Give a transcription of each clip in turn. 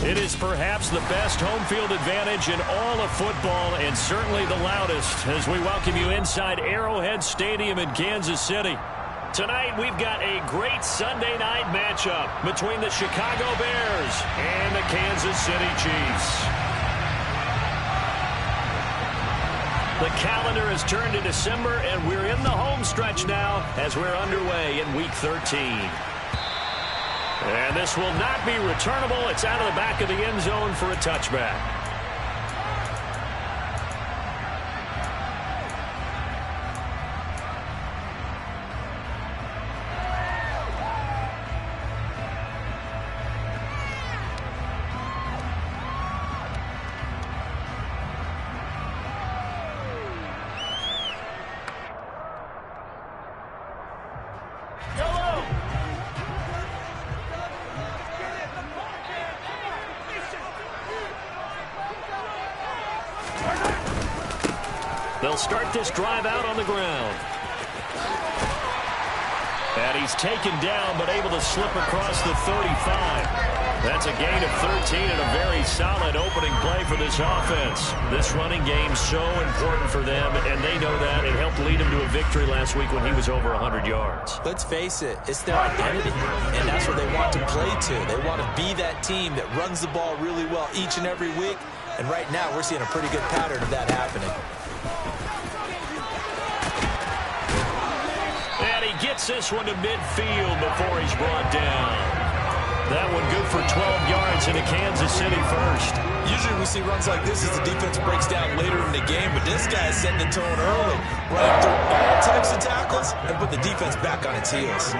It is perhaps the best home field advantage in all of football, and certainly the loudest, as we welcome you inside Arrowhead Stadium in Kansas City. Tonight, we've got a great Sunday night matchup between the Chicago Bears and the Kansas City Chiefs. The calendar has turned to December, and we're in the home stretch now as we're underway in Week 13. And this will not be returnable. It's out of the back of the end zone for a touchback. They'll start this drive out on the ground. And he's taken down, but able to slip across the 35. That's a gain of 13 and a very solid opening play for this offense. This running game's so important for them, and they know that. It helped lead them to a victory last week when he was over 100 yards. Let's face it, it's their identity, and that's what they want to play to. They want to be that team that runs the ball really well each and every week, and right now we're seeing a pretty good pattern of that happening. And he gets this one to midfield before he's brought down. That one good for 12 yards into Kansas City first. Usually we see runs like this as the defense breaks down later in the game, but this guy's setting the tone early, running through all types of tackles and put the defense back on its heels.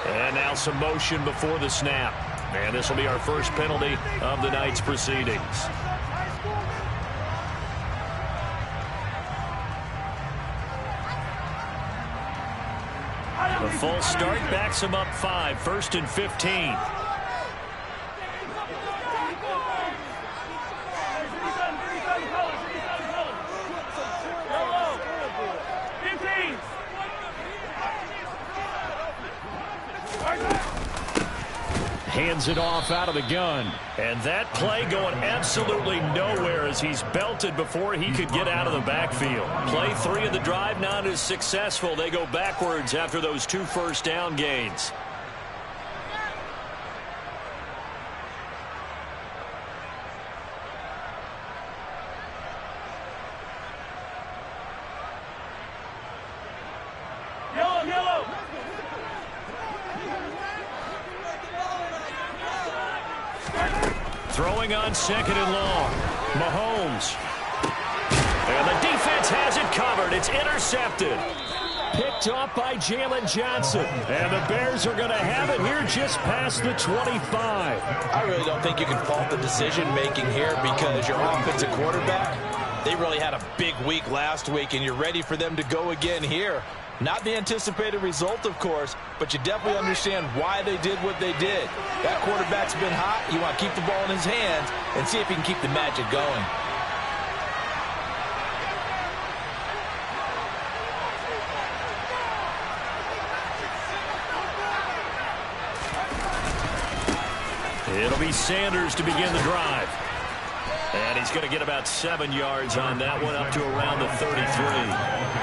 And now some motion before the snap. And this will be our first penalty of the night's proceedings. The full start backs him up 5, 1st and 15. Hands it off out of the gun. And that play going absolutely nowhere as he's belted before he could get out of the backfield. Play 3 of the drive not as successful. They go backwards after those 2 first down gains. Throwing on 2nd and long. Mahomes. And the defense has it covered. It's intercepted. Picked off by Jalen Johnson. And the Bears are going to have it here just past the 25. I really don't think you can fault the decision-making here because your offensive quarterback, they really had a big week last week, and you're ready for them to go again here. Not the anticipated result, of course, but you definitely understand why they did what they did. That quarterback's been hot. You want to keep the ball in his hands and see if he can keep the magic going. It'll be Sanders to begin the drive. And he's going to get about 7 yards on that one, up to around the 33.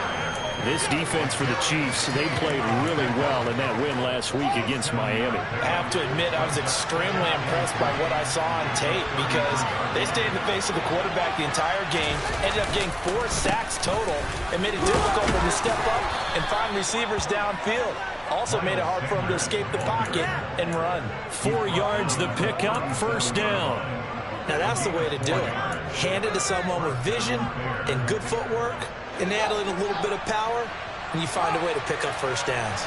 This defense for the Chiefs, they played really well in that win last week against Miami. I have to admit, I was extremely impressed by what I saw on tape because they stayed in the face of the quarterback the entire game, ended up getting 4 sacks total, and made it difficult for him to step up and find receivers downfield. Also made it hard for him to escape the pocket and run. 4 yards the pickup, 1st down. Now that's the way to do it. Hand it to someone with vision and good footwork, and add in a little bit of power, and you find a way to pick up 1st downs.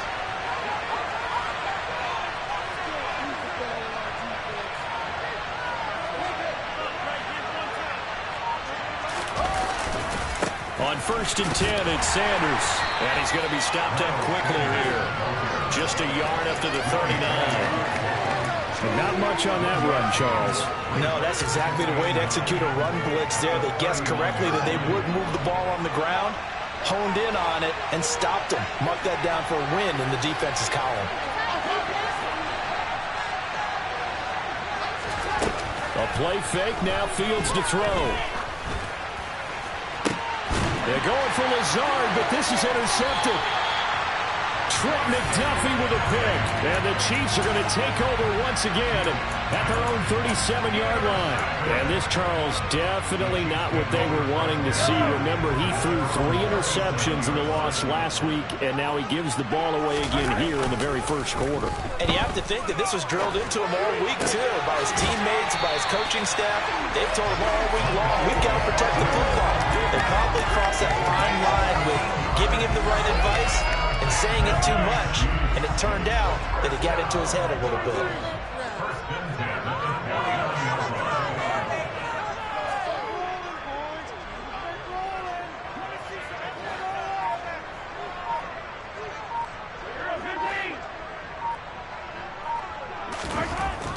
On 1st and 10, it's Sanders. And he's going to be stopped up quickly here. Just a yard up to the 39. And not much on that run, Charles. No, that's exactly the way to execute a run blitz there. They guessed correctly that they would move the ball on the ground, honed in on it, and stopped them. Mark that down for a win in the defense's column. A play fake, now Fields to throw. They're going for Lazard, but this is intercepted. Trent McDuffie with a pick. And the Chiefs are going to take over once again at their own 37-yard line. And this, Charles, definitely not what they were wanting to see. Remember, he threw 3 interceptions in the loss last week, and now he gives the ball away again here in the very first quarter. And you have to think that this was drilled into him all week, too, by his teammates, by his coaching staff. They've told him all week long, we've got to protect the football. They probably crossed that fine line with giving him the right advice and saying it too much, and it turned out that it got into his head a little bit.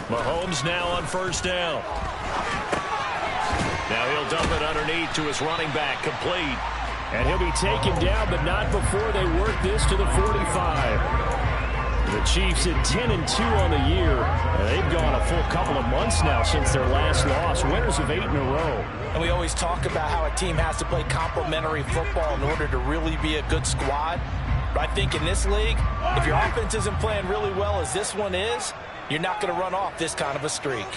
Mahomes now on first down. Now he'll dump it underneath to his running back, complete. And he'll be taken down, but not before they work this to the 45. The Chiefs at 10-2 on the year. And they've gone a full couple of months now since their last loss. Winners of 8 in a row. And we always talk about how a team has to play complementary football in order to really be a good squad. But I think in this league, if your offense isn't playing really well as this one is, you're not going to run off this kind of a streak.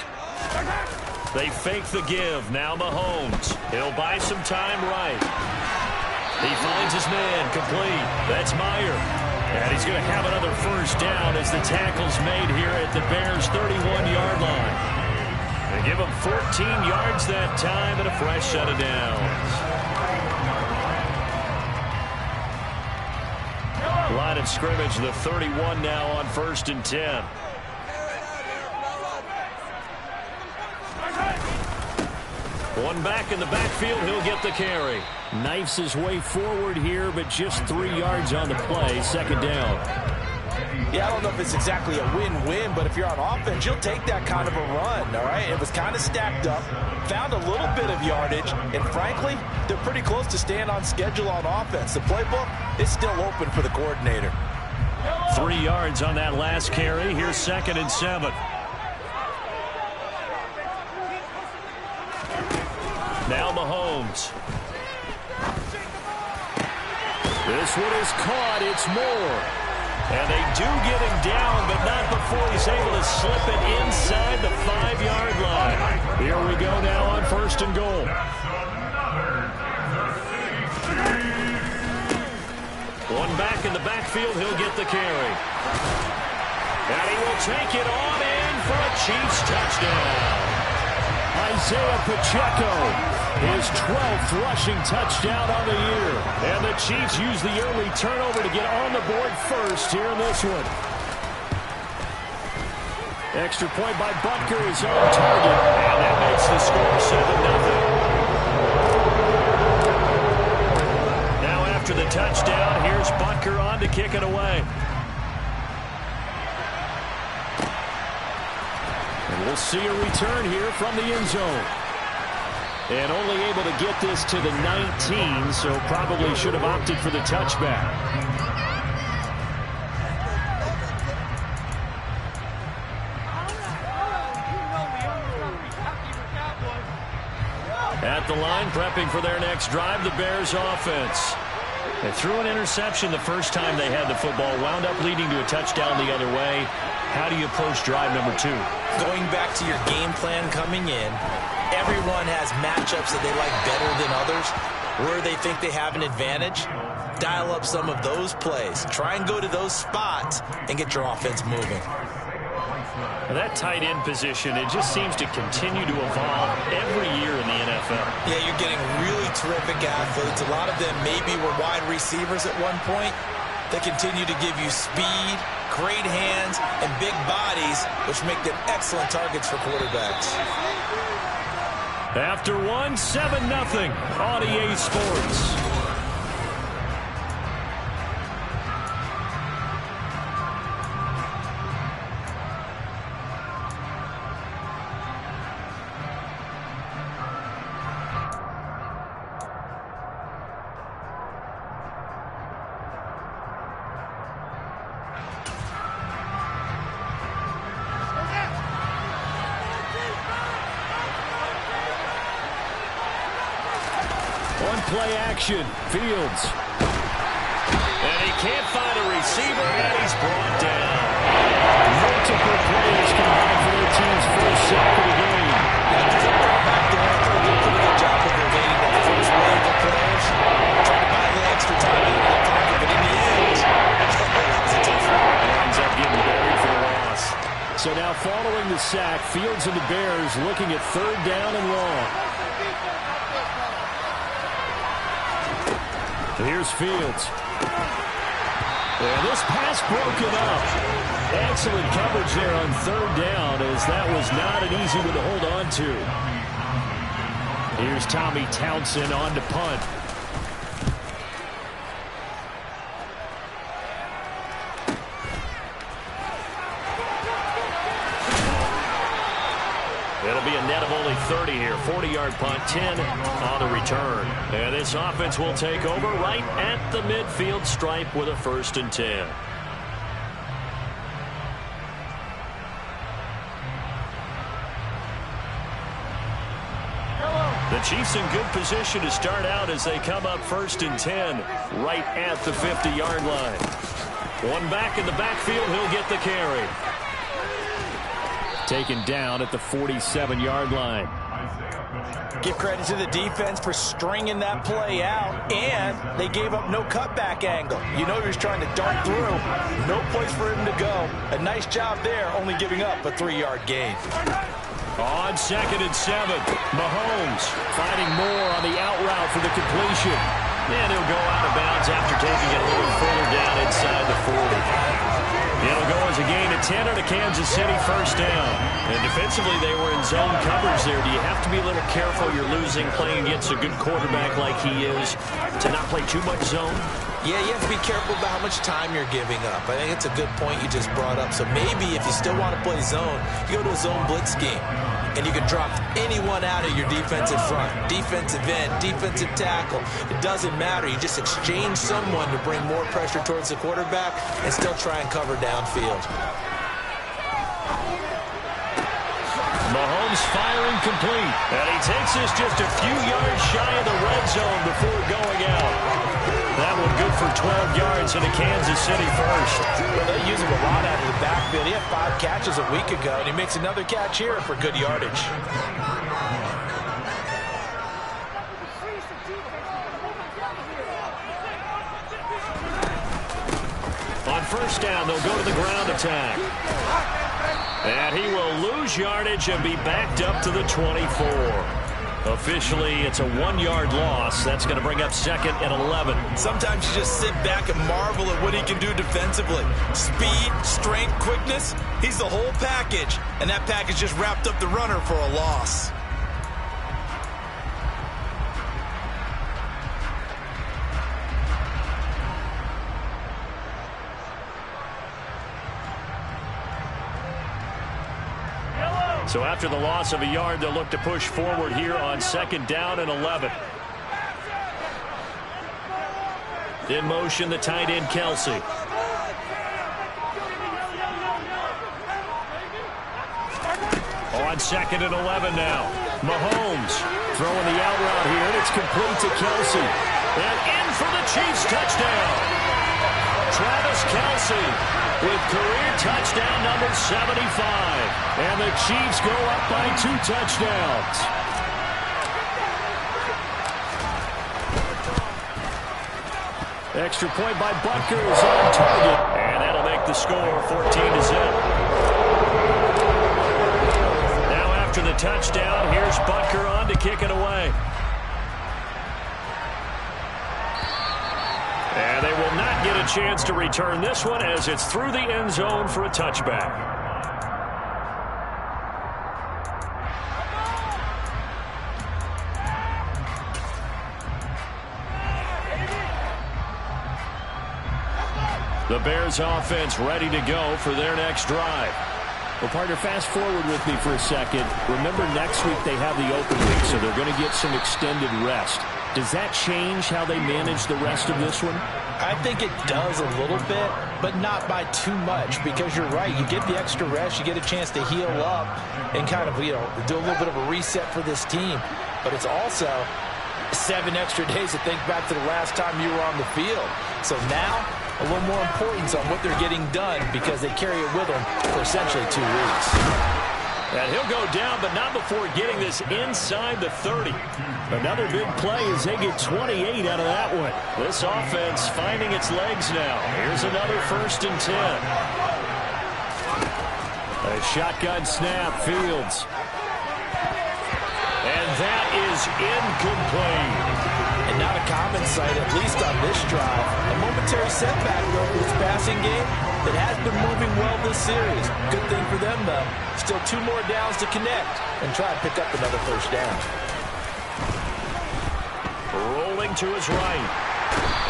They fake the give. Now Mahomes. He'll buy some time right. He finds his man, complete. That's Meyer. And he's going to have another first down as the tackle's made here at the Bears' 31-yard line. They give him 14 yards that time and a fresh set of downs. Line of scrimmage, the 31 now on 1st and 10. One back in the backfield, he'll get the carry. Knifes his way forward here, but just 3 yards on the play, second down. Yeah, I don't know if it's exactly a win-win, but if you're on offense, you'll take that kind of a run, all right? It was kind of stacked up, found a little bit of yardage, and frankly, they're pretty close to staying on schedule on offense. The playbook is still open for the coordinator. 3 yards on that last carry. Here's 2nd and 7. Now Mahomes. This one is caught. It's Moore. And they do get him down, but not before he's able to slip it inside the 5-yard line. Here we go now on 1st and goal. One back in the backfield. He'll get the carry. And he will take it on in for a Chiefs touchdown. Isaiah Pacheco, his 12th rushing touchdown on the year. And the Chiefs use the early turnover to get on the board first here in this one. Extra point by Butker is on target. And that makes the score 7-0. Now after the touchdown, here's Butker on to kick it away. We'll see a return here from the end zone. And only able to get this to the 19, so probably should have opted for the touchback. At the line, prepping for their next drive, the Bears offense. They threw an interception the first time they had the football, wound up leading to a touchdown the other way. How do you approach drive number 2? Going back to your game plan coming in, everyone has matchups that they like better than others. Where they think they have an advantage, dial up some of those plays. Try and go to those spots and get your offense moving. That tight end position, it just seems to continue to evolve every year in the NFL. Yeah, you're getting really terrific athletes. A lot of them maybe were wide receivers at one point. They continue to give you speed, great hands, and big bodies, which make them excellent targets for quarterbacks. After 7-0 on EA Sports. play action. Fields. And he can't find a receiver, and he's brought down. Multiple players combined for their team's first sack of the game. Back there, did a pretty good job of evading that first wave of players. Trying to buy a little extra time in the pocket, but in the end, it was a tough one. Ends up getting buried for the loss. So now following the sack, Fields and the Bears looking at 3rd down and long. Here's Fields. And this pass broken up. Excellent coverage there on 3rd down, as that was not an easy one to hold on to. Here's Tommy Townsend on to punt. It'll be a net of only 30 here. 40-yard punt, 10 on the return. And this offense will take over right at the midfield stripe with a 1st and 10. The Chiefs in good position to start out as they come up 1st and 10 right at the 50-yard line. One back in the backfield, he'll get the carry. Taken down at the 47-yard line. Give credit to the defense for stringing that play out, and they gave up no cutback angle. You know he was trying to dart through. No place for him to go. A nice job there, only giving up a 3-yard gain. On 2nd and 7, Mahomes finding more on the out route for the completion. And he'll go out of bounds after taking it a little further down inside the 40. It'll go as a gain of 10 on a Kansas City 1st down. And defensively, they were in zone coverage there. Do you have to be a little careful you're losing playing against a good quarterback like he is to not play too much zone? Yeah, you have to be careful about how much time you're giving up. I think it's a good point you just brought up. So maybe if you still want to play zone, you go to a zone blitz scheme. And you can drop anyone out of your defensive front. Defensive end, defensive tackle. It doesn't matter. You just exchange someone to bring more pressure towards the quarterback and still try and cover downfield. Mahomes firing complete. And he takes this just a few yards shy of the red zone before going out. That one good for 12 yards in a Kansas City 1st. Well, they use him a lot out of the backfield. He had 5 catches a week ago, and he makes another catch here for good yardage. On 1st down, they'll go to the ground attack. And he will lose yardage and be backed up to the 24. Officially, it's a 1-yard loss. That's going to bring up 2nd and 11. Sometimes you just sit back and marvel at what he can do defensively. Speed, strength, quickness. He's the whole package. And that package just wrapped up the runner for a loss. So after the loss of a yard, they'll look to push forward here on 2nd down and 11. In motion, the tight end, Kelsey. On 2nd and 11 now. Mahomes throwing the out route here, and it's complete to Kelsey. And in for the Chiefs touchdown. Travis Kelsey with career touchdown number 75. And the Chiefs go up by 2 touchdowns. Extra point by Butker is on target. And that'll make the score 14-0. Now after the touchdown, here's Butker on to kick it away. And they will not get a chance to return this one as it's through the end zone for a touchback. The Bears offense ready to go for their next drive. Well, partner, fast forward with me for a second. Remember, next week they have the open week, so they're going to get some extended rest. Does that change how they manage the rest of this one? I think it does a little bit, but not by too much, because you're right. You get the extra rest, you get a chance to heal up and kind of, do a little bit of a reset for this team. But it's also 7 extra days to think back to the last time you were on the field. So now, a little more importance on what they're getting done because they carry it with them for essentially 2 weeks. And he'll go down, but not before getting this inside the 30. Another big play as they get 28 out of that one. This offense finding its legs now. Here's another 1st and 10. A shotgun snap, Fields. And that is incomplete. And not a common sight, at least on this drive. A momentary setback, though, for this passing game that has been moving well this series. Good thing for them, though. Still 2 more downs to connect and try to pick up another 1st down. Rolling to his right.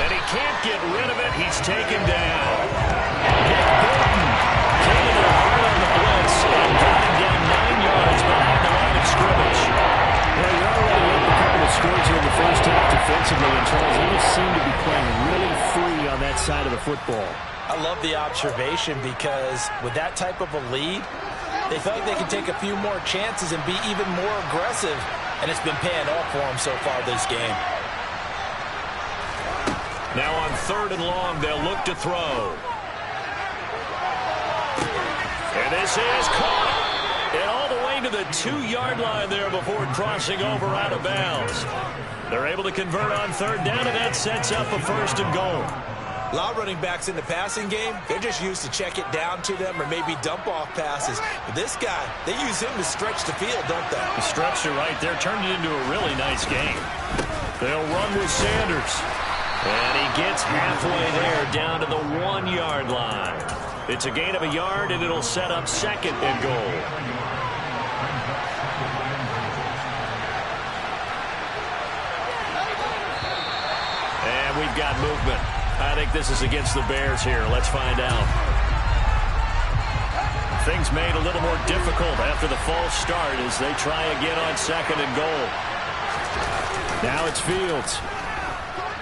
And he can't get rid of it. He's taken down. Nick Bolton came in there hard on the blitz and got him down 9 yards behind the line of scrimmage. Well, you're already up a couple of scores here in the first half defensively, and Charles, they just seem to be playing really free on that side of the football. I love the observation because with that type of a lead, they feel like they can take a few more chances and be even more aggressive, and it's been paying off for them so far this game. Now on 3rd and long, they'll look to throw. And this is caught. And all the way to the 2-yard line there before crossing over out of bounds. They're able to convert on 3rd down, and that sets up a 1st and goal. A lot of running backs in the passing game, they're just used to check it down to them or maybe dump-off passes. But this guy, they use him to stretch the field, don't they? The stretch it right there turned it into a really nice game. They'll run with Sanders. And he gets halfway there down to the 1-yard line. It's a gain of a yard, and it'll set up 2nd and goal. And we've got movement. I think this is against the Bears here. Let's find out. Things made a little more difficult after the false start as they try again on 2nd and goal. Now it's Fields.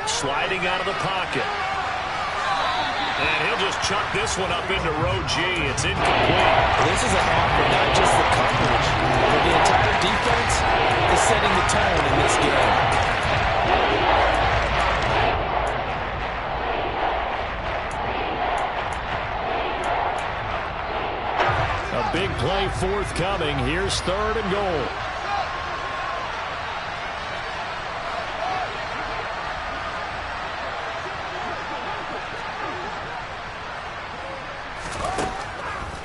Sliding out of the pocket. And he'll just chuck this one up into row G. It's incomplete. This is a half for not just the coverage, but the entire defense is setting the tone in this game. A big play forthcoming. Here's 3rd and goal.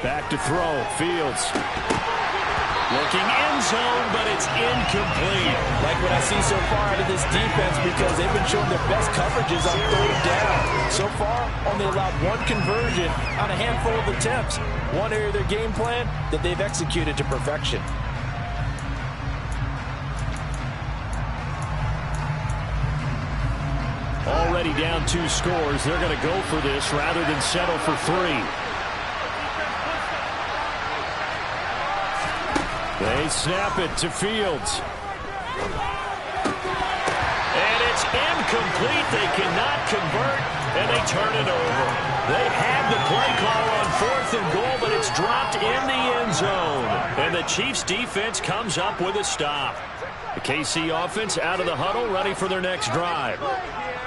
Back to throw. Fields. Looking end zone, but it's incomplete. Like what I see so far out of this defense because they've been showing their best coverages on 3rd down. So far, only allowed 1 conversion on a handful of attempts. One area of their game plan that they've executed to perfection. Already down 2 scores. They're going to go for this rather than settle for 3. They snap it to Fields. And it's incomplete. They cannot convert, and they turn it over. They had the play call on 4th and goal, but it's dropped in the end zone. And the Chiefs defense comes up with a stop. The KC offense out of the huddle, ready for their next drive.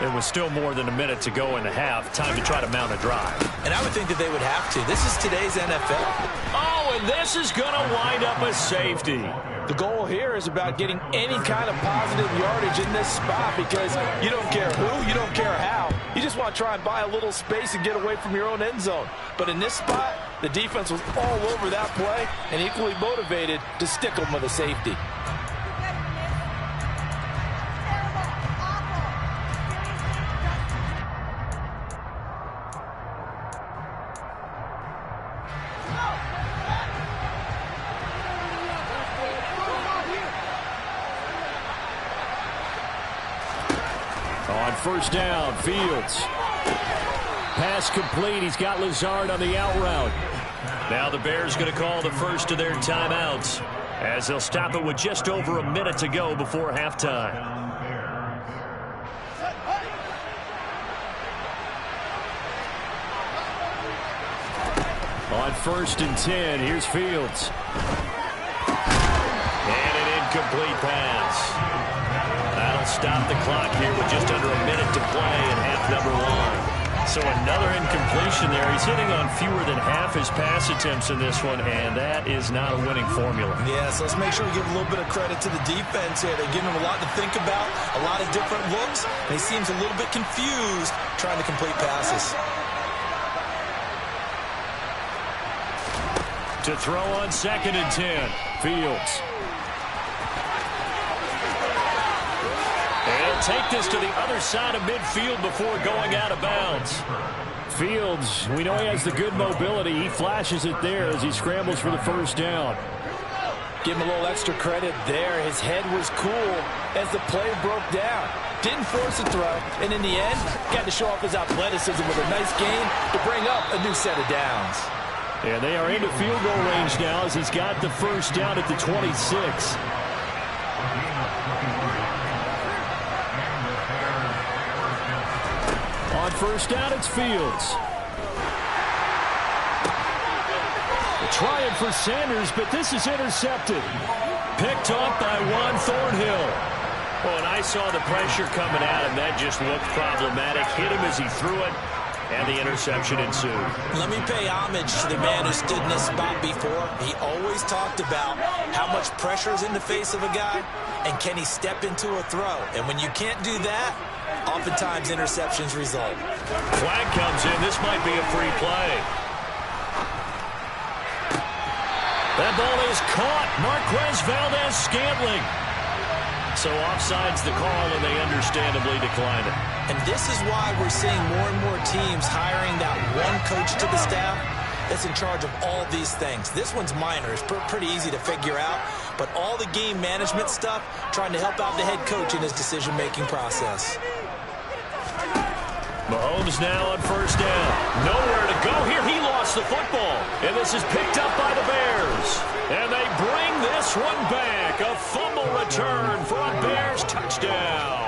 There was still more than a minute to go in the half. Time to try to mount a drive. And I would think that they would have to. This is today's NFL. Oh, and this is going to wind up a safety. The goal here is about getting any kind of positive yardage in this spot because you don't care who, you don't care how. You just want to try and buy a little space and get away from your own end zone. But in this spot, the defense was all over that play and equally motivated to stick them with a safety. On 1st down, Fields. Pass complete. He's got Lazard on the out route. Now the Bears going to call the first of their timeouts as they'll stop it with just over a minute to go before halftime. On 1st and 10, here's Fields. And an incomplete pass. That'll stop the clock here with just under a minute to play in half number one. So another incompletion there. He's hitting on fewer than half his pass attempts in this one, and that is not a winning formula. Yeah, so let's make sure we give a little bit of credit to the defense here. They're giving him a lot to think about, a lot of different looks, and he seems a little bit confused trying to complete passes. To throw on 2nd and 10, Fields. He'll take this to the other side of midfield before going out of bounds. Fields, we know he has the good mobility. He flashes it there as he scrambles for the first down. Give him a little extra credit there. His head was cool as the play broke down. Didn't force a throw, and in the end, got to show off his athleticism with a nice gain to bring up a new set of downs. And they are into field goal range now as he's got the first down at the 26. On first down, it's Fields. Trying for Sanders, but this is intercepted. Picked off by Juan Thornhill. Oh, and I saw the pressure coming at him. That just looked problematic. Hit him as he threw it, and the interception ensued. Let me pay homage to the man who stood in this spot before. He always talked about how much pressure is in the face of a guy, and can he step into a throw. And when you can't do that, oftentimes interceptions result. Flag comes in. This might be a free play. That ball is caught. Marquez Valdez-Scantling. So offside's the call, and they understandably decline it. And this is why we're seeing more and more teams hiring that one coach to the staff that's in charge of all these things. This one's minor. It's pretty easy to figure out. But all the game management stuff, trying to help out the head coach in his decision-making process. Mahomes now on first down. Nowhere to go here. He lost the football. And this is picked up by the Bears. And they bring this one back. A fumble return for a Bears touchdown.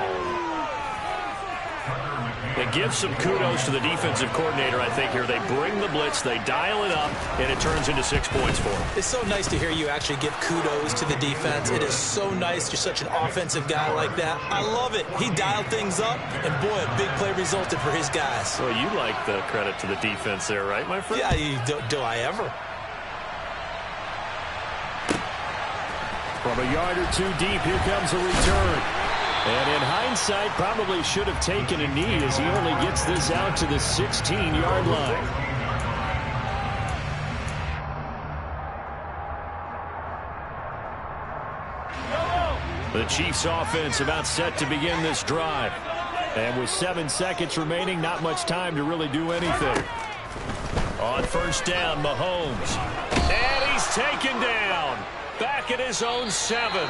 It gives some kudos to the defensive coordinator, I think, here. They bring the blitz, they dial it up, and it turns into 6 points for them. It's so nice to hear you actually give kudos to the defense. It is so nice. You're such an offensive guy like that. I love it. He dialed things up, and boy, a big play resulted for his guys. Well, you like the credit to the defense there, right, my friend? Yeah, do I ever? From a yard or two deep, here comes a return. And in hindsight, probably should have taken a knee as he only gets this out to the 16-yard line. The Chiefs offense about set to begin this drive. And with 7 seconds remaining, not much time to really do anything. On first down, Mahomes. And he's taken down. Back at his own 7.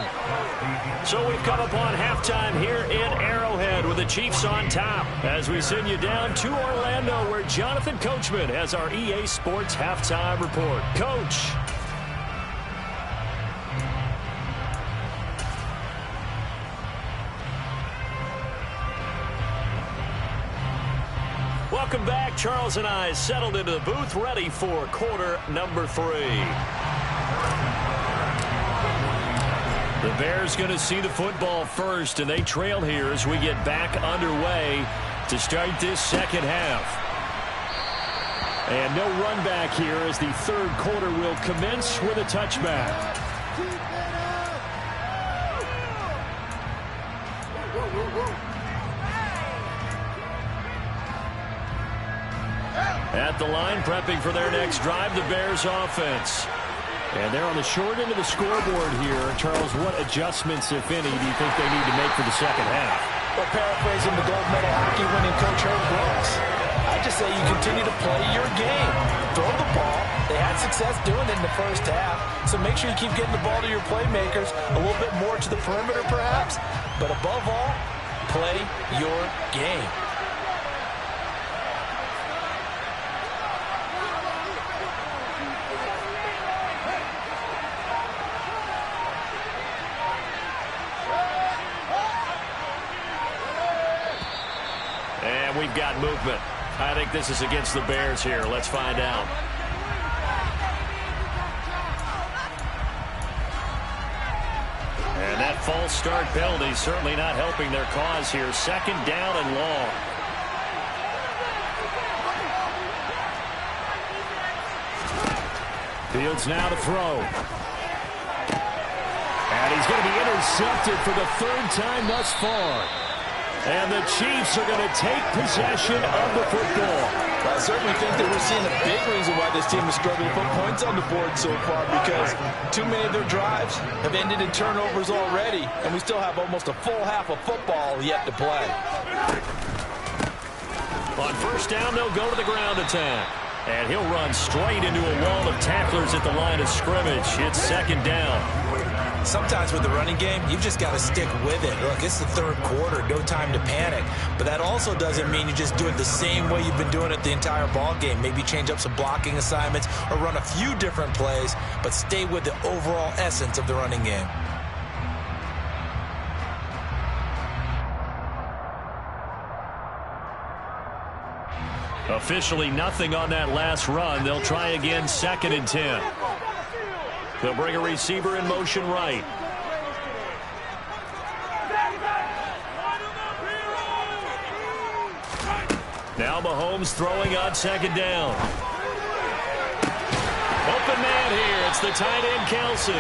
So we've come upon halftime here in Arrowhead with the Chiefs on top as we send you down to Orlando where Jonathan Coachman has our EA Sports halftime report. Coach. Welcome back. Charles and I settled into the booth ready for quarter number 3. The Bears going to see the football first, and they trail here as we get back underway to start this second half. And no run back here as the third quarter will commence with a touchback. At the line, prepping for their next drive, the Bears offense. And they're on the short end of the scoreboard here. Charles, what adjustments, if any, do you think they need to make for the second half? Well, paraphrasing the gold medal hockey winning coach Herb Brooks, I just say you continue to play your game. Throw the ball. They had success doing it in the first half, so make sure you keep getting the ball to your playmakers, a little bit more to the perimeter perhaps, but above all, play your game. And we've got movement. I think this is against the Bears here. Let's find out. And that false start penalty certainly not helping their cause here. Second down and long. Fields now to throw. And he's going to be intercepted for the third time thus far. And the Chiefs are going to take possession of the football. I certainly think that we're seeing a big reason why this team is struggling to put points on the board so far, because too many of their drives have ended in turnovers already, and we still have almost a full half of football yet to play. On first down, they'll go to the ground attack. And he'll run straight into a wall of tacklers at the line of scrimmage. It's second down. Sometimes with the running game, you've just got to stick with it. Look, it's the third quarter, no time to panic. But that also doesn't mean you just do it the same way you've been doing it the entire ball game. Maybe change up some blocking assignments or run a few different plays, but stay with the overall essence of the running game. Officially nothing on that last run. They'll try again, second and 10. They'll bring a receiver in motion right. Now Mahomes throwing on second down. Open man here. It's the tight end, Kelsey.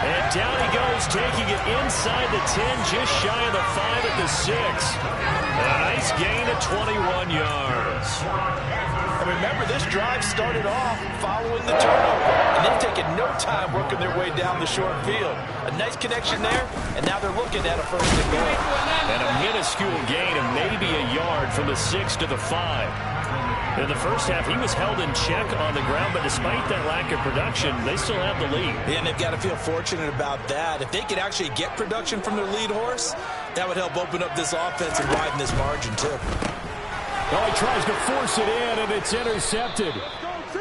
And down he goes, taking it inside the 10, just shy of the 5 at the 6. A nice gain of 21 yards. And remember, this drive started off following the turnover, and they've taken no time working their way down the short field. A nice connection there, and now they're looking at a first and goal. And a minuscule gain of maybe a yard from the 6 to the 5. In the first half, he was held in check on the ground, but despite that lack of production, they still have the lead. And they've got to feel fortunate about that. If they could actually get production from their lead horse, that would help open up this offense and widen this margin, too. Oh, he tries to force it in, and it's intercepted.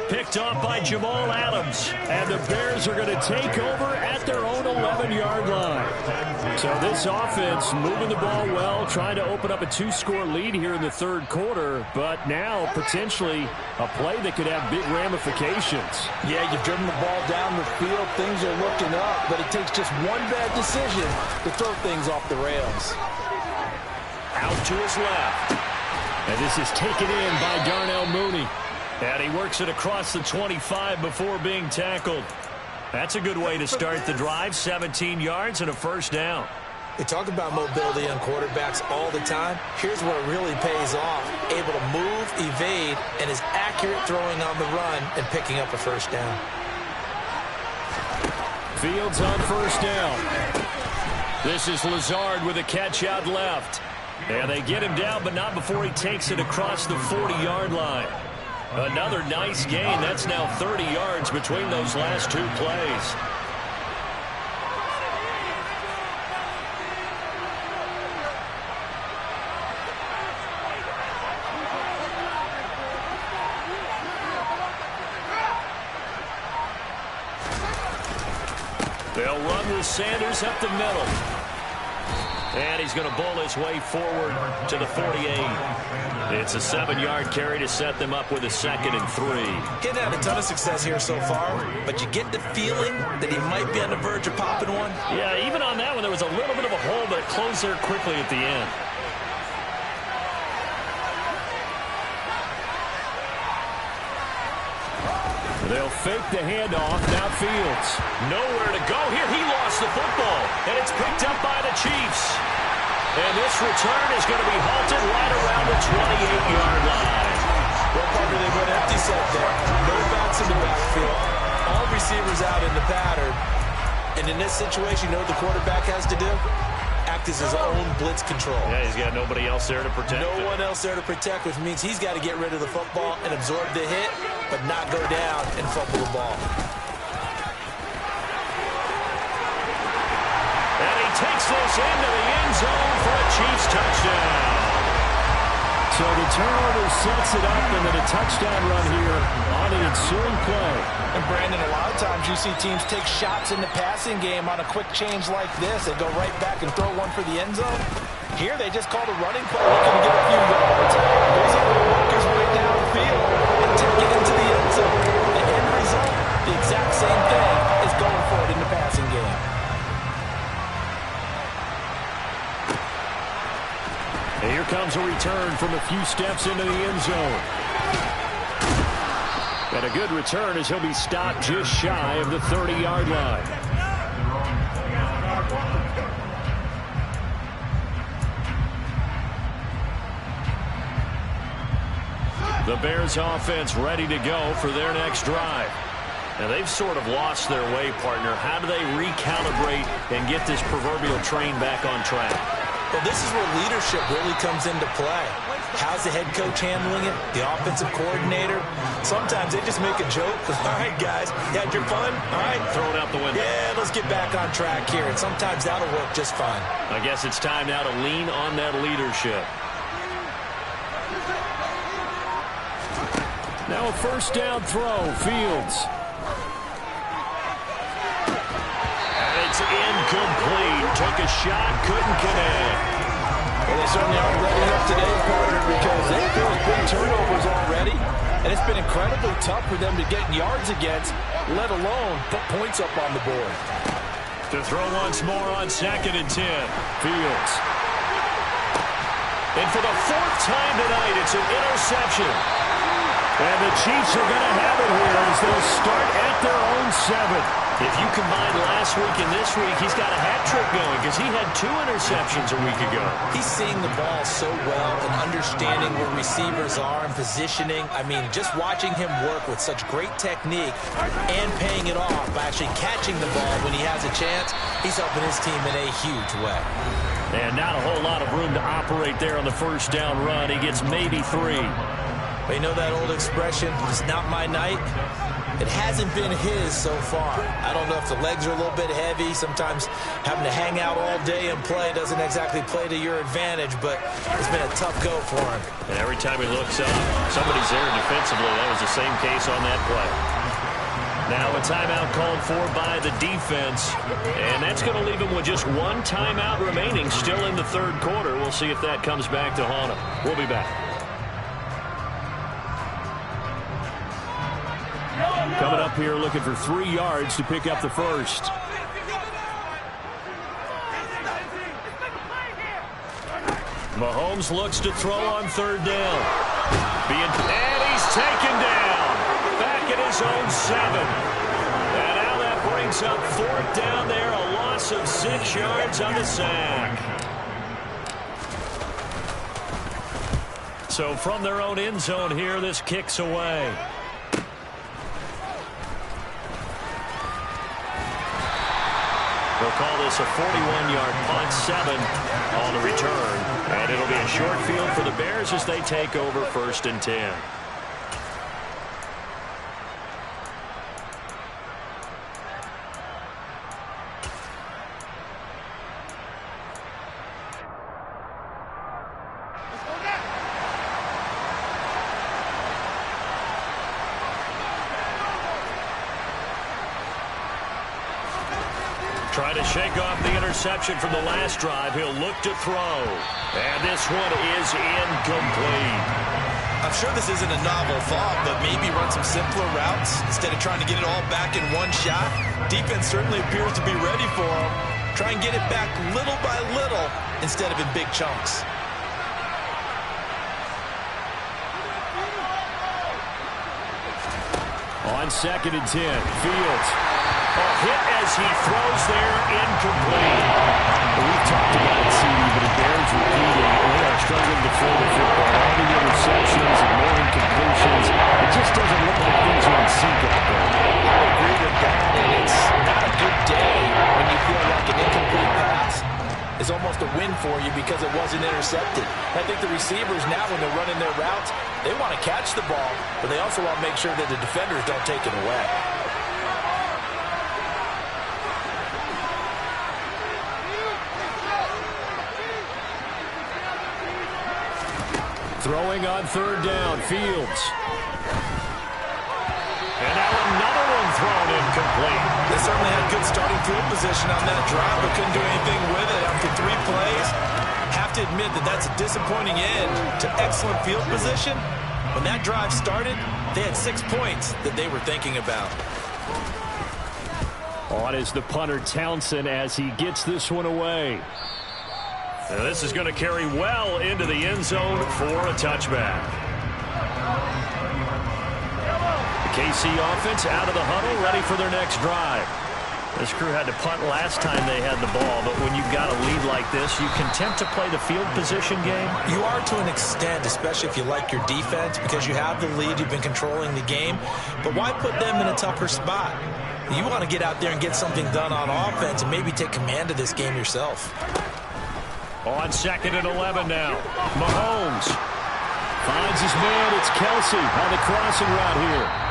Picked off by Jamal Adams. And the Bears are going to take over at their own 11-yard line. So this offense moving the ball well, trying to open up a 2-score lead here in the third quarter. But now potentially a play that could have big ramifications. Yeah, you've driven the ball down the field. Things are looking up, but it takes just one bad decision to throw things off the rails. Out to his left. And this is taken in by Darnell Mooney. And he works it across the 25 before being tackled. That's a good way to start the drive. 17 yards and a first down. They talk about mobility on quarterbacks all the time. Here's where it really pays off. Able to move, evade, and is accurate throwing on the run and picking up a first down. Fields on first down. This is Lazard with a catch out left. And they get him down, but not before he takes it across the 40-yard line. Another nice gain. That's now 30 yards between those last two plays. They'll run with Sanders up the middle. And he's going to bowl his way forward to the 48. It's a 7-yard carry to set them up with a 2nd and 3. Getting had a ton of success here so far, but you get the feeling that he might be on the verge of popping one. Yeah, even on that one, there was a little bit of a hole, but it closed there quickly at the end. They'll fake the handoff. Now Fields. Nowhere to go here. He lost the football, and it's picked up by the Chiefs. And this return is going to be halted right around the 28-yard line. Well, partner, they went empty set there. No backs in the backfield. All receivers out in the pattern. And in this situation, you know what the quarterback has to do? Act as his own blitz control. Yeah, he's got nobody else there to protect him. No one else there to protect, which means he's got to get rid of the football and absorb the hit, but not go down and fumble the ball. And he takes this into the end zone for a Chiefs touchdown. So the turnover sets it up, and then a touchdown run here on the ensuing play. And Brandon, a lot of times you see teams take shots in the passing game on a quick change like this. They go right back and throw one for the end zone. Here they just called a running play, looking to get a few yards. Goes able to work his way downfield and take it into the end zone. The end result, the exact same thing, is going for it in the passing game. comes a return from a few steps into the end zone. And a good return as he'll be stopped just shy of the 30-yard line. The Bears offense ready to go for their next drive. Now, they've sort of lost their way, partner. How do they recalibrate and get this proverbial train back on track? Well, this is where leadership really comes into play. How's the head coach handling it? The offensive coordinator? Sometimes they just make a joke. All right, guys, you had your fun? All right. Throw it out the window. Yeah, let's get back on track here. And sometimes that'll work just fine. I guess it's time now to lean on that leadership. Now a first down throw, Fields. And it's incomplete. Took a shot, couldn't connect. Well, they certainly aren't ready enough today, partner, because they've got big turnovers already. And it's been incredibly tough for them to get yards against, let alone put points up on the board. To throw once more on 2nd and 10. Fields. And for the 4th time tonight, it's an interception. And the Chiefs are going to have it here as they'll start at their own 7. If you combine last week and this week, he's got a hat trick going because he had 2 interceptions a week ago. He's seeing the ball so well and understanding where receivers are and positioning. I mean, just watching him work with such great technique and paying it off by actually catching the ball when he has a chance, he's helping his team in a huge way. And not a whole lot of room to operate there on the first down run. He gets maybe 3. But you know that old expression, it's not my night? It hasn't been his so far. I don't know if the legs are a little bit heavy. Sometimes having to hang out all day and play doesn't exactly play to your advantage, but it's been a tough go for him. And every time he looks up, somebody's there defensively. That was the same case on that play. Now a timeout called for by the defense, and that's going to leave him with just 1 timeout remaining still in the 3rd quarter. We'll see if that comes back to haunt him. We'll be back. Coming up here looking for 3 yards to pick up the first. Mahomes looks to throw on 3rd down. And he's taken down. Back at his own 7. And now that brings up 4th down there. A loss of 6 yards on the sack. So from their own end zone here, this kicks away. They'll call this a 41-yard punt, 7 on the return. And it'll be a short field for the Bears as they take over 1st and 10. Trying to shake off the interception from the last drive. He'll look to throw. And this one is incomplete. I'm sure this isn't a novel thought, but maybe run some simpler routes instead of trying to get it all back in one shot. Defense certainly appears to be ready for him. Try and get it back little by little instead of in big chunks. On 2nd and 10, Fields. A hit as he throws there, incomplete. We've talked about it, CD, but it bears repeating. They are struggling to throw the football. All the interceptions and more incompletions. It just doesn't look like things are in sync up there. I agree with that, and it's not a good day when you feel like an incomplete pass is almost a win for you because it wasn't intercepted. I think the receivers now, when they're running their routes, they want to catch the ball, but they also want to make sure that the defenders don't take it away. Throwing on 3rd down, Fields. And now another one thrown incomplete. They certainly had good starting field position on that drive, but couldn't do anything with it after 3 plays. Have to admit that that's a disappointing end to excellent field position. When that drive started, they had 6 points that they were thinking about. On is the punter Townsend as he gets this one away. And this is going to carry well into the end zone for a touchback. The KC offense out of the huddle, ready for their next drive. This crew had to punt last time they had the ball, but when you've got a lead like this, you content to play the field position game? You are to an extent, especially if you like your defense, because you have the lead, you've been controlling the game. But why put them in a tougher spot? You want to get out there and get something done on offense and maybe take command of this game yourself. On 2nd and 11 now. Mahomes finds his man. It's Kelsey on the crossing route here.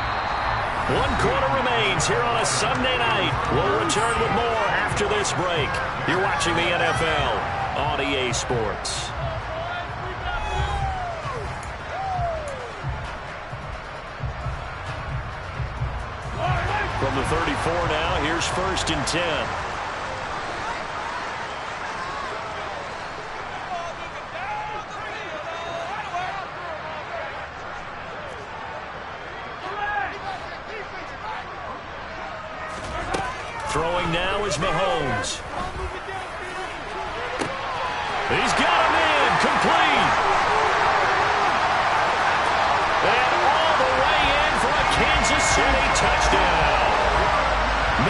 1 quarter remains here on a Sunday night. We'll return with more after this break. You're watching the NFL on EA Sports. From the 34 now, here's 1st and 10. Throwing now is Mahomes. He's got him in, complete. And all the way in for a Kansas City touchdown.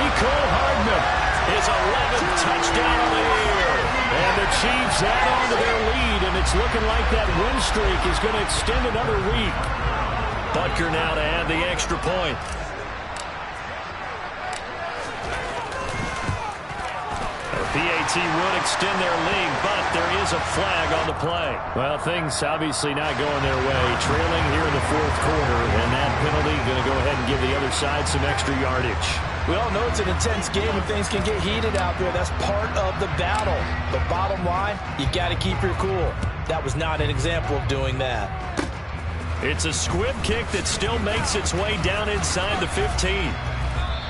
Mecole Hardman, his 11th touchdown of the year. And the Chiefs add on to their lead, and it's looking like that win streak is going to extend another week. Butker now to add the extra point. PAT would extend their lead, but there is a flag on the play. Well, things obviously not going their way. Trailing here in the 4th quarter, and that penalty going to go ahead and give the other side some extra yardage. We all know it's an intense game and things can get heated out there. That's part of the battle. The bottom line, you got to keep your cool. That was not an example of doing that. It's a squib kick that still makes its way down inside the 15.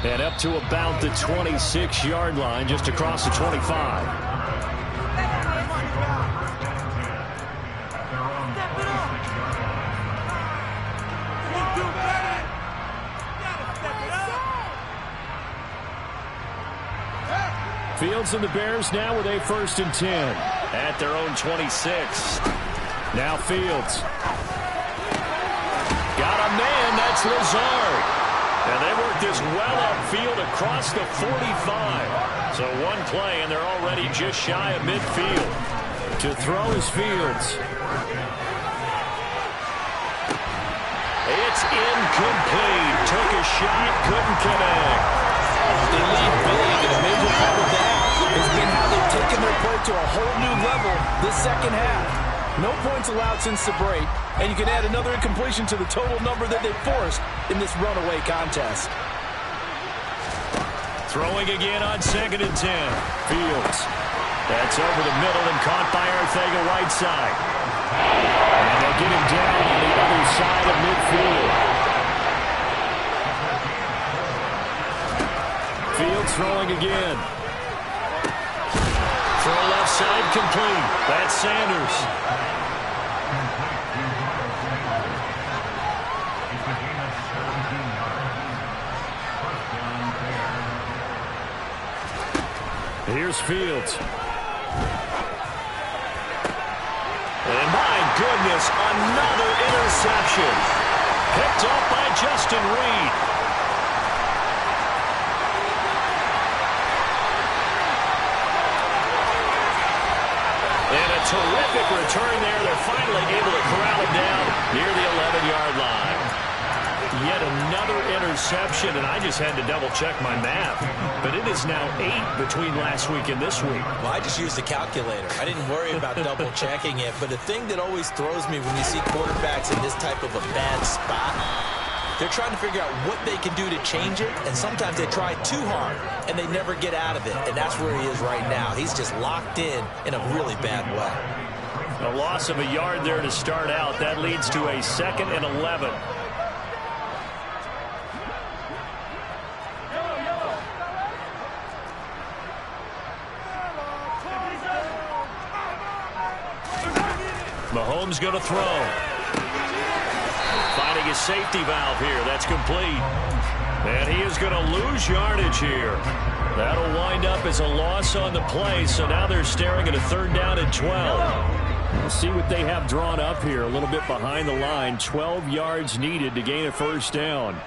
And up to about the 26-yard line, just across the 25. Fields and the Bears now with a 1st and 10 at their own 26. Now Fields. Got a man, that's Lazard. And they work this well upfield across the 45. So one play, and they're already just shy of midfield. To throw is Fields. It's incomplete. Took a shot, couldn't connect. They lead big, and a major part of that has been how they've taken their play to a whole new level this second half. No points allowed since the break, and you can add another incompletion to the total number that they forced in this runaway contest. Throwing again on 2nd and 10. Fields. That's over the middle and caught by Arcega-Whiteside. And they'll get him down on the other side of midfield. Fields throwing again. Throw left side complete. That's Sanders. Here's Fields. And my goodness, another interception. Picked up by Justin Reed. And a terrific return there. They're finally able to corral him down near the 11-yard line. Yet another interception, and I just had to double-check my math. But it is now 8 between last week and this week. Well, I just used the calculator. I didn't worry about double-checking it. But the thing that always throws me when you see quarterbacks in this type of a bad spot, they're trying to figure out what they can do to change it, and sometimes they try too hard, and they never get out of it. And that's where he is right now. He's just locked in a really bad way. A loss of a yard there to start out. That leads to a 2nd and 11. Mahomes going to throw. Finding his safety valve here. That's complete. And he is going to lose yardage here. That'll wind up as a loss on the play, so now they're staring at a 3rd down and 12. We'll see what they have drawn up here. A little bit behind the line. 12 yards needed to gain a 1st down.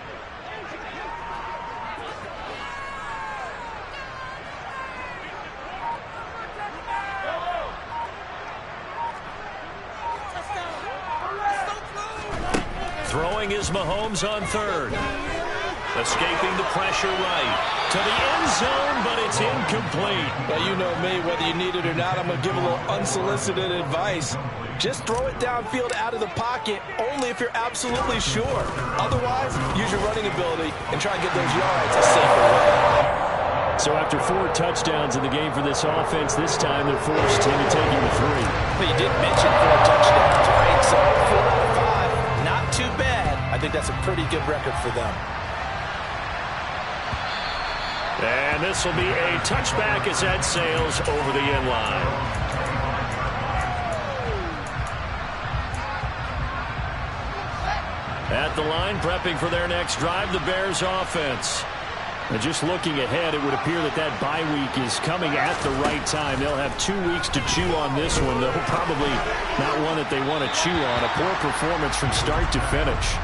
Throwing is Mahomes on 3rd. Escaping the pressure right. To the end zone, but it's incomplete. Well, you know me, whether you need it or not, I'm going to give a little unsolicited advice. Just throw it downfield out of the pocket, only if you're absolutely sure. Otherwise, use your running ability and try and get those yards a safer way. So after 4 touchdowns in the game for this offense, this time they're forced into taking the 3. But you did mention 4 touchdowns, right? So 4 out of 5, not too bad. I think that's a pretty good record for them. And this will be a touchback as that sails over the end line. At the line, prepping for their next drive, the Bears offense. And just looking ahead, it would appear that that bye week is coming at the right time. They'll have 2 weeks to chew on this one, though probably not one that they want to chew on. A poor performance from start to finish.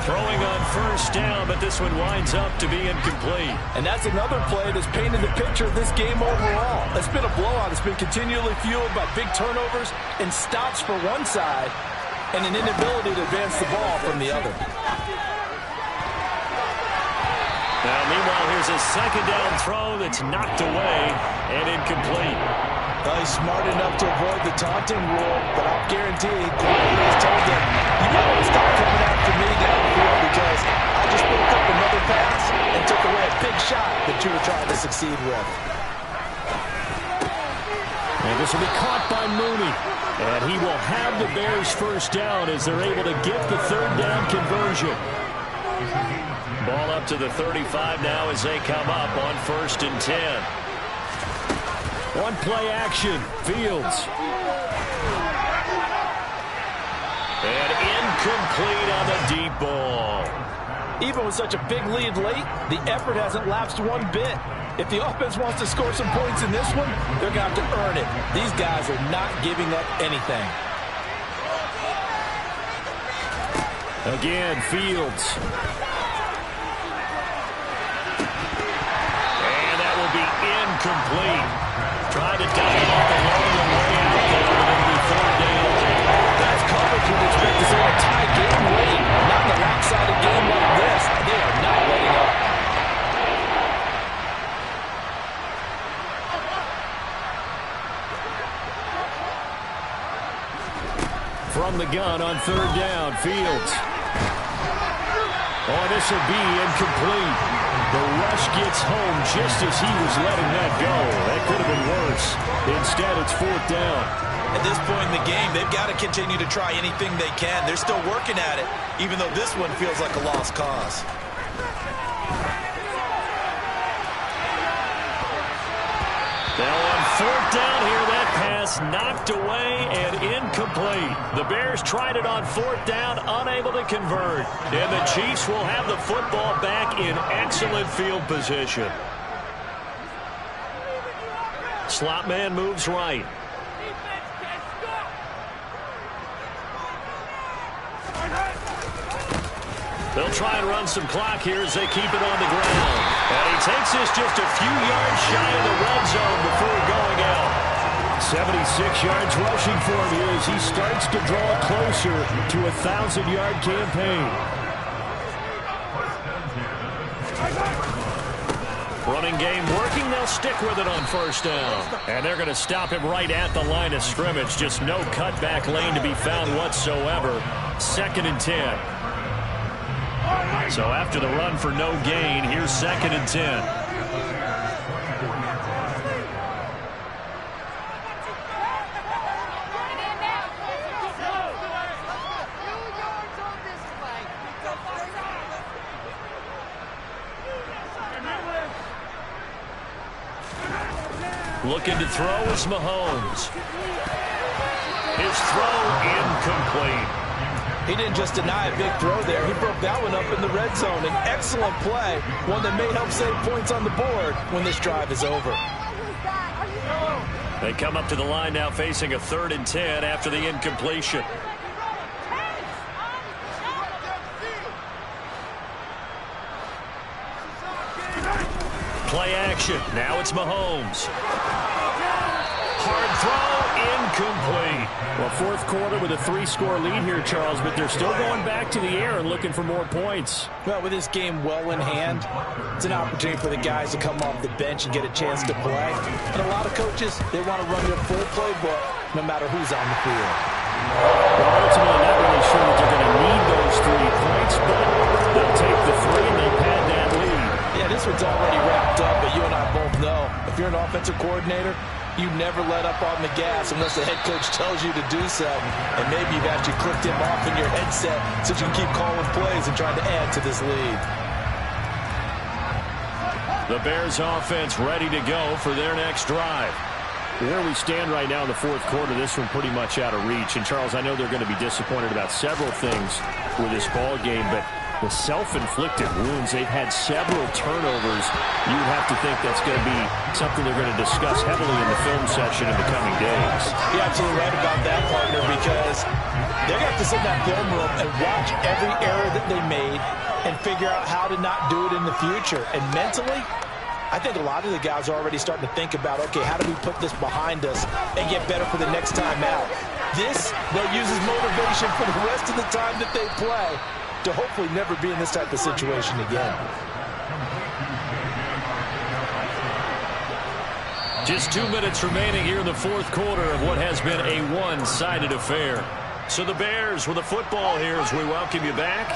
Throwing on 1st down, but this one winds up to be incomplete. And that's another play that's painted the picture of this game overall. It's been a blowout. It's been continually fueled by big turnovers and stops for one side and an inability to advance the ball from the other. Now, meanwhile, here's a 2nd down throw that's knocked away and incomplete. He's smart enough to avoid the taunting rule, but I'll guarantee he's told them, you might want to stop coming after me downfield because I just broke up another pass and took away a big shot that you were trying to succeed with. And this will be caught by Mooney. And he will have the Bears 1st down as they're able to get the 3rd down conversion. Ball up to the 35 now as they come up on 1st and 10. One play action. Fields. And incomplete on the deep ball. Even with such a big lead late, the effort hasn't lapsed one bit. If the offense wants to score some points in this one, they're going to have to earn it. These guys are not giving up anything. Again, Fields. And that will be incomplete. Trying to dive it off the long and way out there, but it'll be 3rd down. That's coverage you'd expect to see a tie game late. Not in a lopsided game like this. They are not letting up. From the gun on 3rd down, Fields. Oh, this will be incomplete. The rush gets home just as he was letting that go. That could have been worse. Instead, it's 4th down. At this point in the game, they've got to continue to try anything they can. They're still working at it, even though this one feels like a lost cause. Now on 4th down here, that pass knocked away and incomplete. The Bears tried it on 4th down, unable to convert. And the Chiefs will have the football back in excellent field position. Slot man moves right. They'll try and run some clock here as they keep it on the ground. And he takes this just a few yards shy of the red zone before going out. 76 yards rushing for him here as he starts to draw closer to a 1,000-yard campaign. Running game working. They'll stick with it on 1st down. And they're going to stop him right at the line of scrimmage. Just no cutback lane to be found whatsoever. 2nd and 10. So after the run for no gain, here's 2nd and 10. Looking to throw is Mahomes. His throw incomplete. He didn't just deny a big throw there. He broke that one up in the red zone. An excellent play, one that may help save points on the board when this drive is over. They come up to the line now facing a 3rd and 10 after the incompletion. Play action. Now it's Mahomes. Hard throw, incomplete. Well, fourth quarter with a 3-score lead here, Charles, but they're still going back to the air and looking for more points. Well, with this game well in hand, it's an opportunity for the guys to come off the bench and get a chance to play. And a lot of coaches, they want to run their full playbook no matter who's on the field. Well, ultimately, not really sure that they're going to need those 3 points, but they'll take the 3 and they'll pad that lead. Yeah, this one's already wrapped up, but you and I both know if you're an offensive coordinator, you never let up on the gas unless the head coach tells you to do so. And maybe you've actually clicked him off in your headset so you can keep calling plays and trying to add to this lead. The Bears offense ready to go for their next drive. Where we stand right now in the fourth quarter, this one pretty much out of reach. And, Charles, I know they're going to be disappointed about several things with this ball game, but the self-inflicted wounds, they've had several turnovers. You would have to think that's going to be something they're going to discuss heavily in the film session in the coming days. You're absolutely right about that, partner, because they're going to have to sit in that film room and watch every error that they made and figure out how to not do it in the future. And mentally, I think a lot of the guys are already starting to think about, okay, how do we put this behind us and get better for the next time out? This, they'll use as motivation for the rest of the time that they play to hopefully never be in this type of situation again. Just 2 minutes remaining here in the fourth quarter of what has been a one-sided affair. So the Bears with the football here as we welcome you back.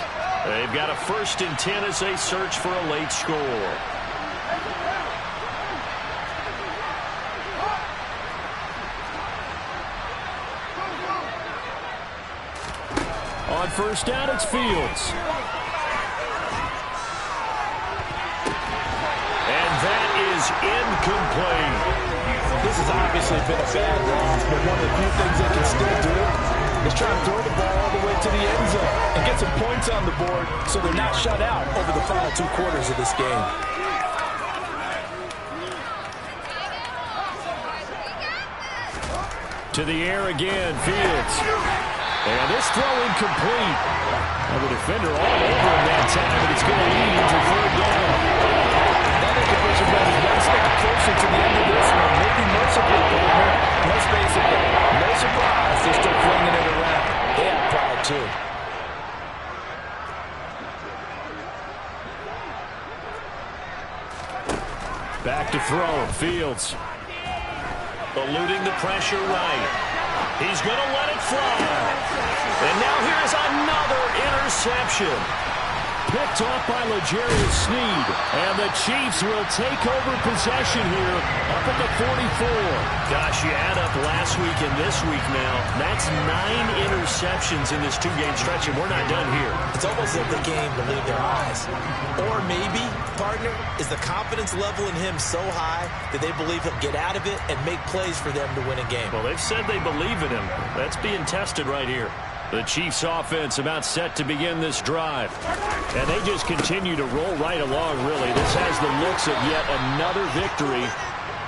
They've got a 1st and 10 as they search for a late score. On first down, it's Fields. And that is incomplete. This has obviously been a bad loss, but one of the few things they can still do is try to throw the ball all the way to the end zone and get some points on the board so they're not shut out over the final 2 quarters of this game. To the air again, Fields. And this throw incomplete. And the defender all over him that time, and it's going to lead to 3rd down. That incompletion brings us one step closer to the end of this one. Maybe mercifully, partner. Let's face it, no surprise, they're still flinging it around. They have pride, too. Back to throw, Fields. Eluding the pressure right. He's going to let it fly. And now here's another interception. Picked off by L'Jarius Sneed. And the Chiefs will take over possession here up at the 44. Gosh, you add up last week and this week now. That's 9 interceptions in this 2-game stretch, and we're not done here. It's almost like the game believe their eyes. Or maybe, partner, is the confidence level in him so high that they believe he'll get out of it and make plays for them to win a game. Well, they've said they believe in him. That's being tested right here. The Chiefs offense about set to begin this drive. And they just continue to roll right along, really. This has the looks of yet another victory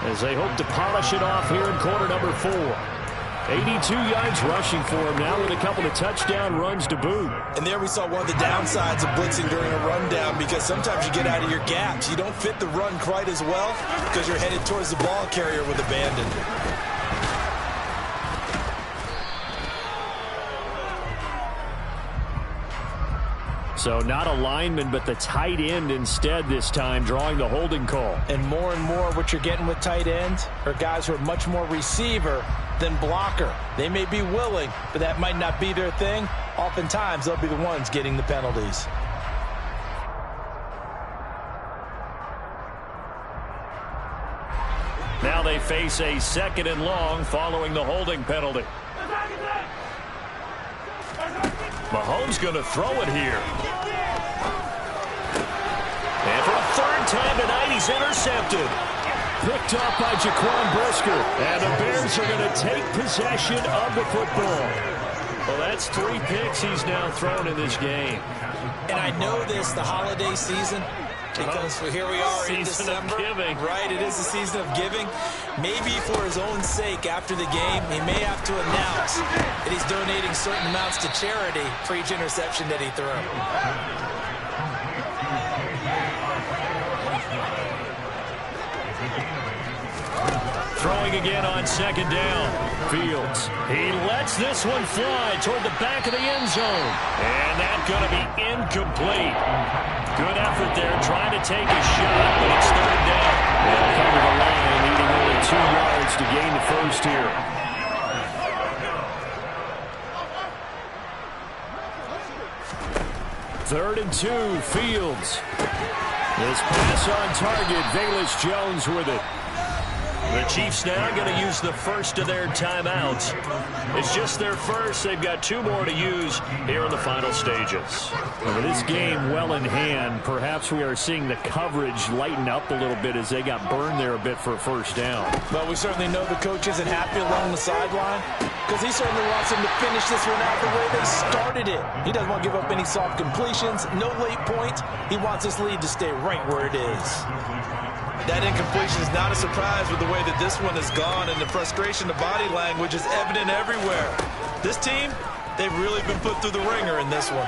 as they hope to polish it off here in quarter number 4. 82 yards rushing for him now with a couple of touchdown runs to boot. And there we saw one of the downsides of blitzing during a rundown, because sometimes you get out of your gaps. You don't fit the run quite as well because you're headed towards the ball carrier with abandon. So not a lineman, but the tight end instead this time, drawing the holding call. And more what you're getting with tight ends are guys who are much more receiver than blocker. They may be willing, but that might not be their thing. Oftentimes, they'll be the ones getting the penalties. Now they face a 2nd and long following the holding penalty. Mahomes going to throw it here. And for a 3rd time tonight, he's intercepted. Picked off by Jaquan Brisker. And the Bears are going to take possession of the football. Well, that's 3 picks he's now thrown in this game. And I know this, the holiday season, because here we are in December. Giving. Right, it is the season of giving. Maybe for his own sake, after the game, he may have to announce that he's donating certain amounts to charity for each interception that he threw. Throwing again on 2nd down. Fields. He lets this one fly toward the back of the end zone. And that's going to be incomplete. Good effort there, trying to take a shot, but it's 3rd down. They'll cover the line, needing only 2 yards to gain the first here. Third and 2, Fields. This pass on target, Velus Jones with it. The Chiefs now going to use the first of their timeouts. It's just their first. They've got 2 more to use here in the final stages. With this game well in hand, perhaps we are seeing the coverage lighten up a little bit as they got burned there a bit for a first down. Well, we certainly know the coach isn't happy along the sideline because he certainly wants them to finish this one out the way they started it. He doesn't want to give up any soft completions, no late points. He wants this lead to stay right where it is. That incompletion is not a surprise with the way that this one has gone, and the frustration, the body language is evident everywhere. This team, they've really been put through the ringer in this one.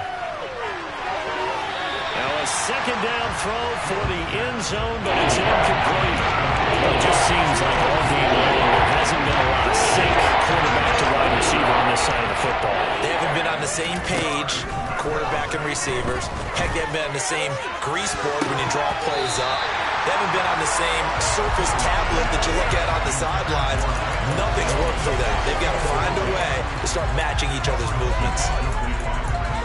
Now a 2nd down throw for the end zone, but it's incomplete. Well, it just seems like all game long there hasn't been a lot of sync quarterback to wide receiver on this side of the football. They haven't been on the same page, quarterback and receivers. Heck, they haven't been on the same grease board when you draw plays up. They haven't been on the same Surface tablet that you look at on the sidelines. Nothing's worked for them. They've got to find a way to start matching each other's movements.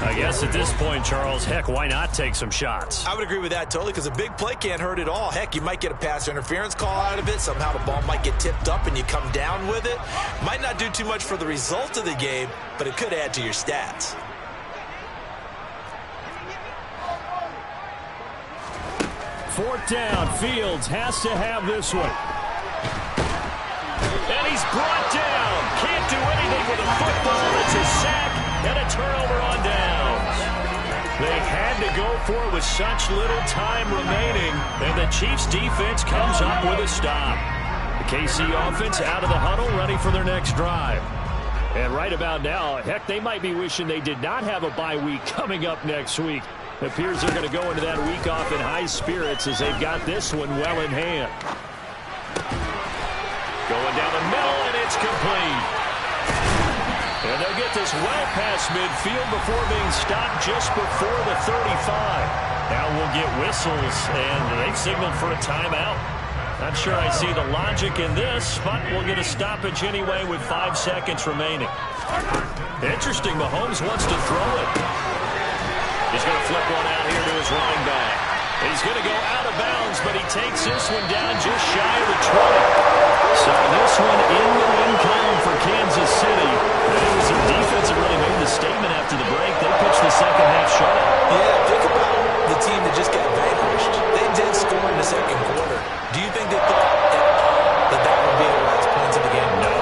I guess at this point, Charles, heck, why not take some shots? I would agree with that totally because a big play can't hurt at all. Heck, you might get a pass interference call out of it. Somehow the ball might get tipped up and you come down with it. Might not do too much for the result of the game, but it could add to your stats. 4th down, Fields has to have this one. And he's brought down. Can't do anything with a football. It's a sack and a turnover on downs. They had to go for it with such little time remaining, and the Chiefs defense comes up with a stop. The KC offense out of the huddle, ready for their next drive. And right about now, heck, they might be wishing they did not have a bye week coming up next week. It appears they're going to go into that week off in high spirits as they've got this one well in hand. Going down the middle, and it's complete. And they'll get this well past midfield before being stopped just before the 35. Now we'll get whistles, and they've signaled for a timeout. Not sure I see the logic in this, but we'll get a stoppage anyway with 5 seconds remaining. Interesting, Mahomes wants to throw it. He's going to flip one out here to his running back. He's going to go out of bounds, but he takes this one down just shy of the 20. So this one in the win column for Kansas City. It was their defense that really made the statement after the break. They pitched the second half shutout. Yeah, think about the team that just got vanquished. They did score in the second quarter. Do you think they thought that would be the last points of the game? No,